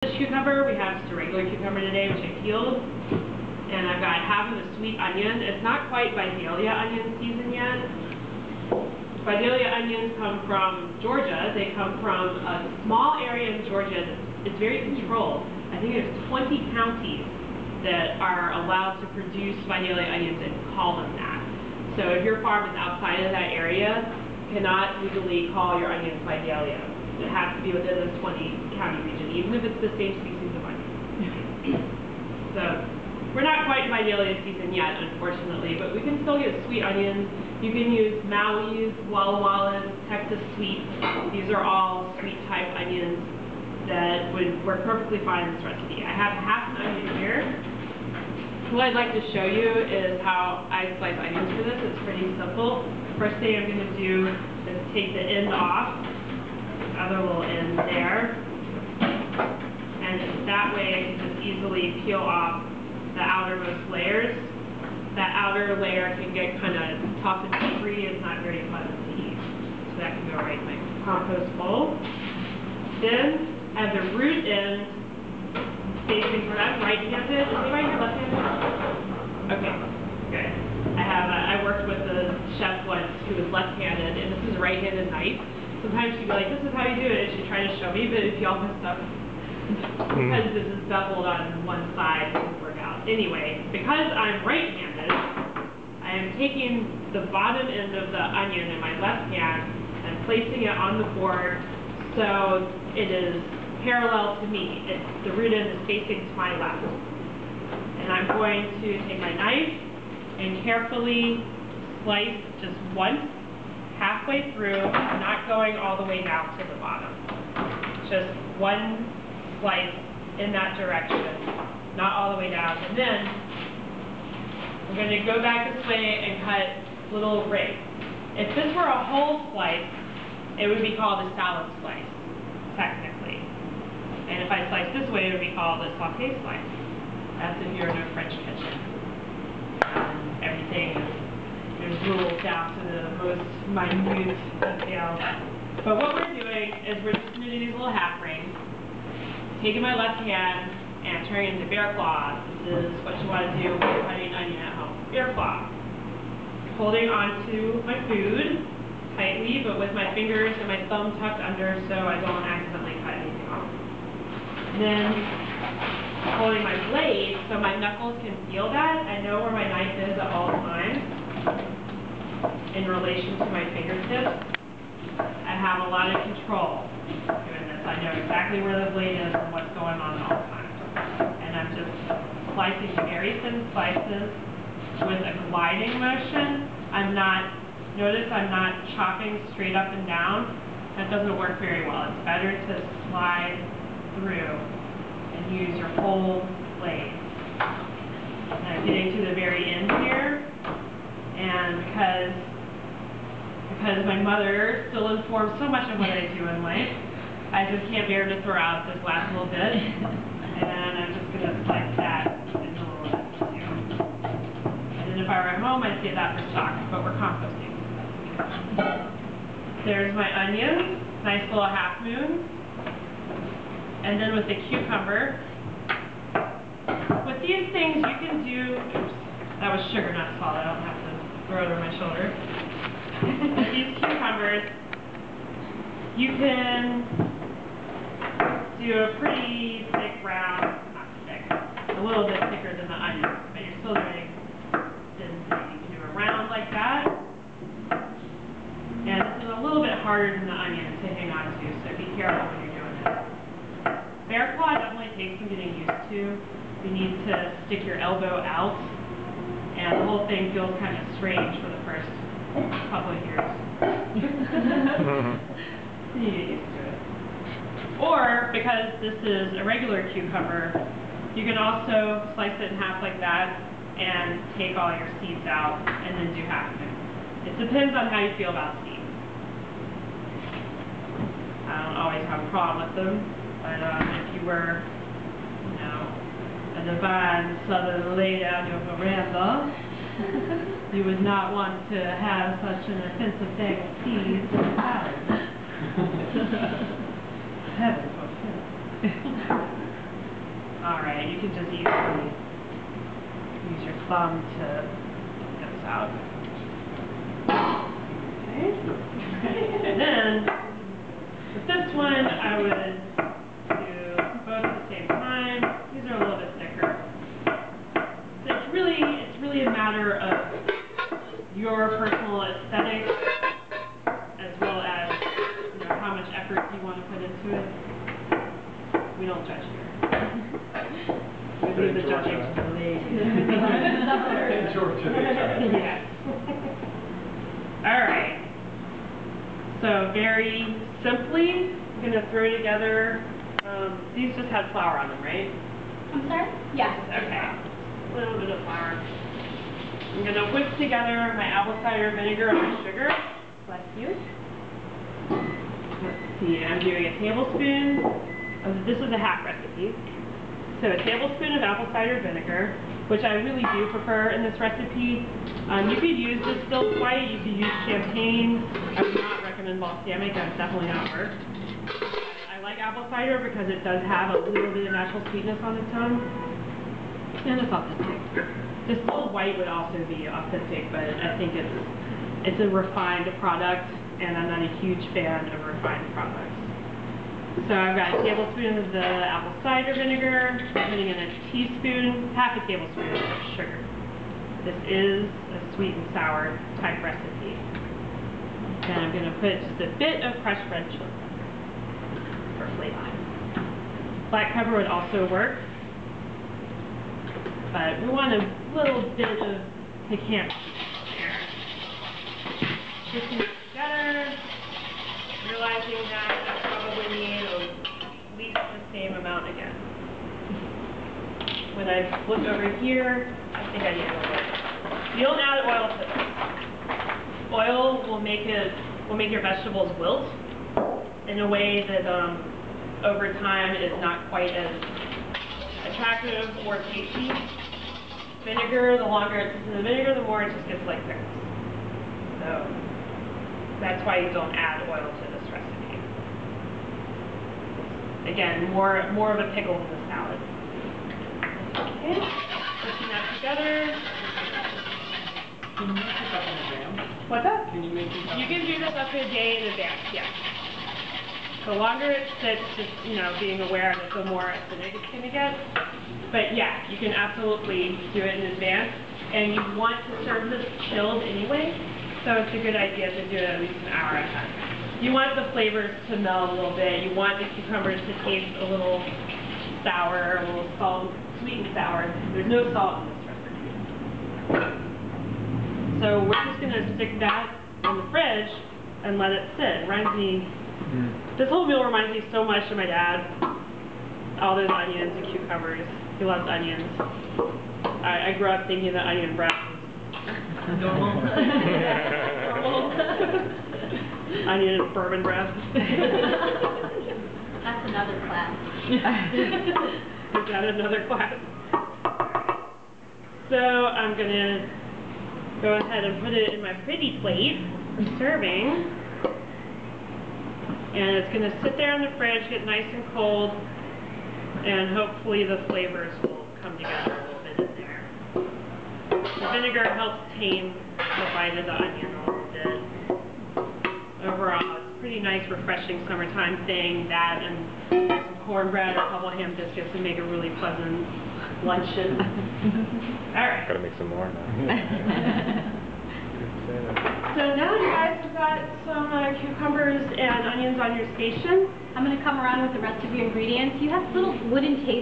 This cucumber, we have just a regular cucumber today, which I peeled. And I've got half of a sweet onion. It's not quite Vidalia onion season yet. Vidalia onions come from Georgia. They come from a small area in Georgia it's very controlled. I think it's 20 counties that are allowed to produce Vidalia onions and call them that. So if your farm is outside of that area, you cannot legally call your onions Vidalia. It has to be within this 20 county region, even if it's the same species of onion. So we're not quite in Vidalia season yet, unfortunately, but we can still get sweet onions. You can use Maui's, Walla Wallas, Texas Sweet. These are all sweet type onions that would work perfectly fine in this recipe. I have half an onion here. What I'd like to show you is how I slice onions for this. It's pretty simple. First thing I'm going to do is take the end off, the other little end there, and that way I can just easily peel off the outermost layers. That outer layer can get kind of tough and slippery. It's not very pleasant to eat. So that can go right in my compost bowl. Then I have the root end facing for that right-handed. Is anybody here left-handed? Okay, good. I worked with a chef once who was left-handed, and this is a right-handed knife. Sometimes she'd be like, "This is how you do it," and she'd try to show me, but if y'all messed up, because this is beveled on one side, it won't work out. Anyway, because I'm right-handed, I am taking the bottom end of the onion in my left hand and placing it on the board so it is parallel to me. The root end is facing to my left. And I'm going to take my knife and carefully slice just once, halfway through, not going all the way down to the bottom. Just one slice in that direction, not all the way down. And then I'm going to go back this way and cut little ribs. If this were a whole slice, it would be called a salad slice, technically. And if I slice this way, it would be called a sauté slice. That's if you're in a French kitchen. Everything is ruled down to the most minute detail. But what we're doing is we're just going to do these little half rings. Taking my left hand and turning into bear claws. This is what you want to do when you're cutting onion at home. Bear claw. Holding onto my food tightly, but with my fingers and my thumb tucked under so I don't accidentally cut anything off. And then holding my blade so my knuckles can feel that. I know where my knife is at all times in relation to my fingertips. I have a lot of control doing this. I know exactly where the blade is and what's going on at all times. And I'm just slicing very thin slices with a gliding motion. Notice I'm not chopping straight up and down. That doesn't work very well. It's better to slide through and use your whole blade. And I'm getting to the very end here, and because my mother still informs so much of what I do in life, I just can't bear to throw out this last little bit, and I'm just going to slice that into a little bit too. And then if I were at home, I'd save that for stock, but we're composting. There's my onion, nice little half moon. And then with the cucumber, with these things you can do, oops, that was sugar, not salt, I don't have to throw it over my shoulder. With these cucumbers, you can do a pretty thick round, not thick, a little bit thicker than the onion, but you're still doing thin thing. You can do a round like that. And this is a little bit harder than the onion to hang on to, so be careful when you're doing it. Bear claw definitely takes some getting used to. You need to stick your elbow out, and the whole thing feels kind of strange for the first couple of years. You get used to it. Or, because this is a regular cucumber, you can also slice it in half like that and take all your seeds out and then do half of it. It depends on how you feel about seeds. I don't always have a problem with them, but if you were, you know, a divine southern lady on your veranda, you would not want to have such an offensive thing as seeds in the salad. Heaven forbid. can just easily use your thumb to get this out. Okay. And then with this one, I would do both at the same time. These are a little bit thicker. So it's really a matter of your personal aesthetic, as well as how much effort you want to put into it. We don't judge here. We leave the judging to the ladies. Yes. All right. So very simply, I'm going to throw together. These just had flour on them, right? I'm sorry? Yes. Okay. A little bit of flour. I'm going to whip together my apple cider vinegar and my sugar. Bless you. Let's see. I'm doing a tablespoon. This is a half recipe. So a tablespoon of apple cider vinegar, which I really do prefer in this recipe. You could use distilled white, you could use champagne. I would not recommend balsamic, that's definitely not work. I like apple cider because it does have a little bit of natural sweetness on its own. And it's authentic. Distilled white would also be authentic, but I think it's a refined product, and I'm not a huge fan of refined products. So I've got a tablespoon of the apple cider vinegar. I'm putting in a teaspoon, half a tablespoon of sugar. This is a sweet and sour type recipe. And I'm going to put just a bit of crushed red chili pepper for flavor. Black pepper would also work, but we want a little bit of piquant there. Mixing it together, realizing that I probably need at least the same amount again. When I look over here, I think I need a little bit. You don't add oil to this. Oil will make your vegetables wilt in a way that over time is not quite as attractive or tasty. Vinegar, the longer it sits in the vinegar, the more it just gets like pickles. So that's why you don't add oil to this recipe. Again, more of a pickle in the salad. Okay, mixing that together. Can you make this up in advance? What's that? Can you make this up? You can do this up to a day in advance, yes. The longer it sits, just being aware of it, the more acidic it's going to get. But yeah, you can absolutely do it in advance. And you want to serve this chilled anyway, so it's a good idea to do it at least an hour ahead. You want the flavors to melt a little bit. You want the cucumbers to taste a little sour, a little sweet and sour. There's no salt in this recipe. So we're just going to stick that in the fridge and let it sit. It reminds me, this whole meal reminds me so much of my dad. All those onions and cucumbers. He loves onions. I grew up thinking that onion breath was normal. Onion and bourbon breath. That's another class. Is that another class? So I'm going to go ahead and put it in my pretty plate for serving. And it's going to sit there in the fridge, get nice and cold, and hopefully the flavors will come together a little bit in there. The vinegar helps tame the bite of the onion a little bit. Overall, it's a pretty nice, refreshing summertime thing. That and some cornbread or a couple ham biscuits would make a really pleasant luncheon. All right. Gotta make some more now. So now you guys have got some cucumbers and onions on your station. I'm going to come around with the rest of your ingredients. You have little wooden taste